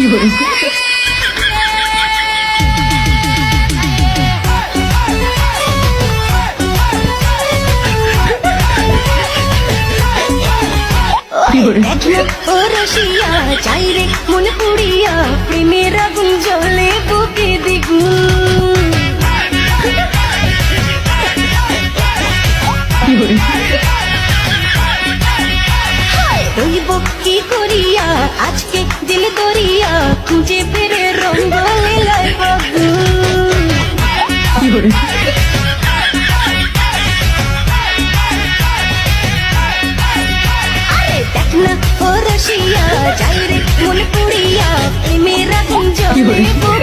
ও রসিয়া চাই রে মন পুড়িয়া প্রেমের আগুন জ্বলে বুকে দ্বিগুণ রইব কি করিয়া আজকে দিল দরিয়া খুঁজে ফেরে রঙ্গ লীলায় ফাগুন ও রসিয়া চাই রে মন পুড়িয়া প্রেমের আগুন জ্বলে